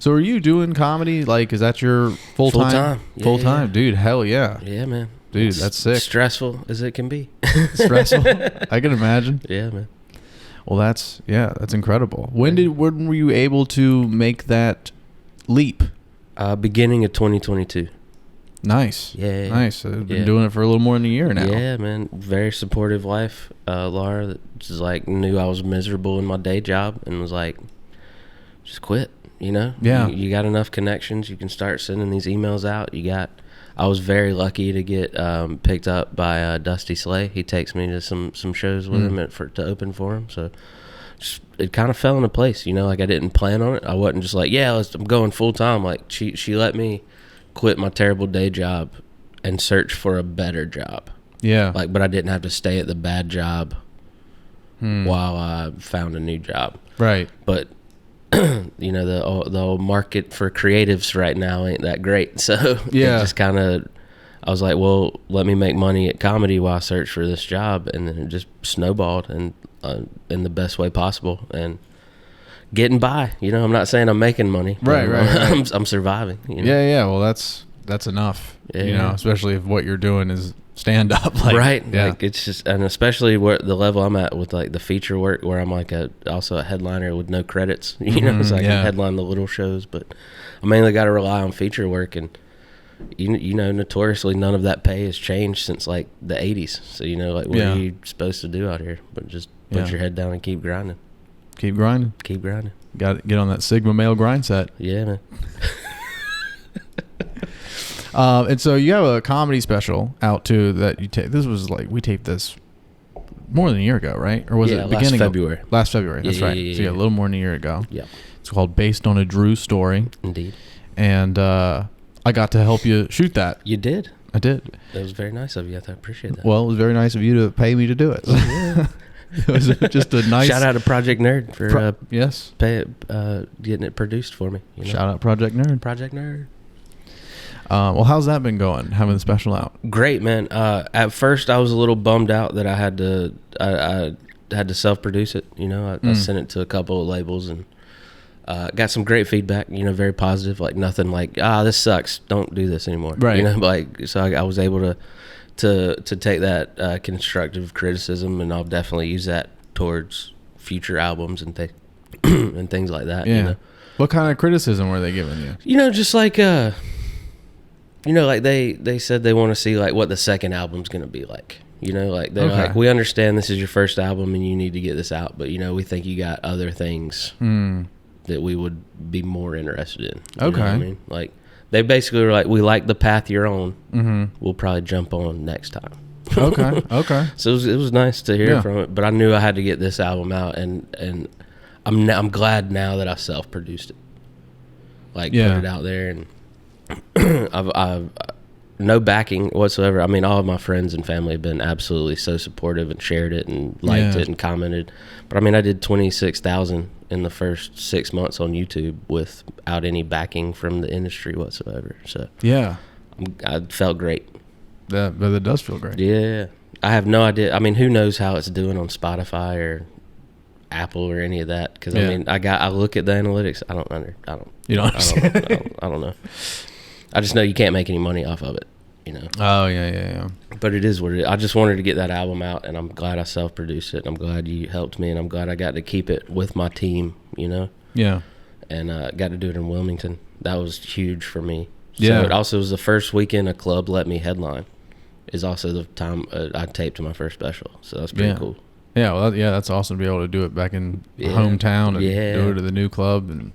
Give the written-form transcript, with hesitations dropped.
So are you doing comedy? Like, is that your full time? Yeah, Full time, dude. Hell yeah. Yeah, man. Dude, It's that's sick. Stressful as it can be. Stressful. I can imagine. Yeah, man. Well, that's incredible. When were you able to make that leap? Beginning of 2022. Nice. Yeah. Nice. I've been doing it for a little more than a year now. Yeah, man. Very supportive wife, Laura, that just like knew I was miserable in my day job and was like, just quit, you know? Yeah. You got enough connections. You can start sending these emails out. I was very lucky to get picked up by Dusty Slay. He takes me to some shows with him to open for him. So it kind of fell into place, you know? Like I didn't plan on it. I wasn't just like, I'm going full time. Like she let me quit my terrible day job and search for a better job. Yeah. Like, but I didn't have to stay at the bad job while I found a new job. Right. But you know, the old market for creatives right now ain't that great. So yeah, it just kind of, I was like, well, let me make money at comedy while I search for this job, and then it just snowballed and in the best way possible and getting by. You know, I'm not saying I'm making money. Right. I'm surviving. You know? Yeah. Well, that's enough. Yeah. You know, especially if what you're doing is stand up. Like, right. Yeah. Like it's just, and especially where the level I'm at with like the feature work, where I'm like also a headliner with no credits. You know, so I can headline the little shows, but I mainly got to rely on feature work, and you know, notoriously none of that pay has changed since like the 80s. So you know, like what are you supposed to do out here? But just put your head down and keep grinding. Keep grinding. Keep grinding. Got to get on that Sigma male grind set. Yeah, man. And so you have a comedy special out too that you take. This was like, we taped this more than a year ago, right? Or was it beginning February? Last February. That's right. Yeah. So yeah, a little more than a year ago. Yeah. It's called Based on a Drew Story. Indeed. And I got to help you shoot that. You did. I did. That was very nice of you. I appreciate that. Well, it was very nice of you to pay me to do it. Yeah. It was just a nice shout out to Project Nerd for yes, getting it produced for me. You know? Shout out Project Nerd. Project Nerd. Well, how's that been going? Having the special out? Great, man. At first, I was a little bummed out that I had to self-produce it. You know, I sent it to a couple of labels and got some great feedback. You know, very positive. Like nothing like this sucks. Don't do this anymore. Right. You know, like so I was able to take that constructive criticism, and I'll definitely use that towards future albums and and things like that. Yeah. You know? What kind of criticism were they giving you? You know, just like you know, like they said they want to see like what the second album's gonna be like. You know, like they're like, we understand this is your first album and you need to get this out, but you know, we think you got other things that we would be more interested in. You know what I mean? Like they basically were like, we like the path you're on. Mm-hmm. We'll probably jump on next time. Okay. So it was nice to hear from it, but I knew I had to get this album out, and I'm glad now that I self-produced it. Like put it out there, and I've no backing whatsoever. I mean, all of my friends and family have been absolutely so supportive and shared it and liked it and commented. But I mean, I did 26,000 in the first 6 months on YouTube without any backing from the industry whatsoever. So yeah, I felt great. But it does feel great. Yeah, I have no idea. I mean, who knows how it's doing on Spotify or Apple or any of that? Because I mean, I look at the analytics. I don't. You don't understand? I don't know. I just know you can't make any money off of it, you know. Oh yeah. But it is what it is. I just wanted to get that album out, and I'm glad I self-produced it. I'm glad you helped me, and I'm glad I got to keep it with my team, you know. Yeah. And got to do it in Wilmington. That was huge for me. So yeah. It also was the first weekend a club let me headline. Is also the time I taped my first special, so that's pretty cool. Yeah, well, that's awesome to be able to do it back in hometown and do it at the new club, and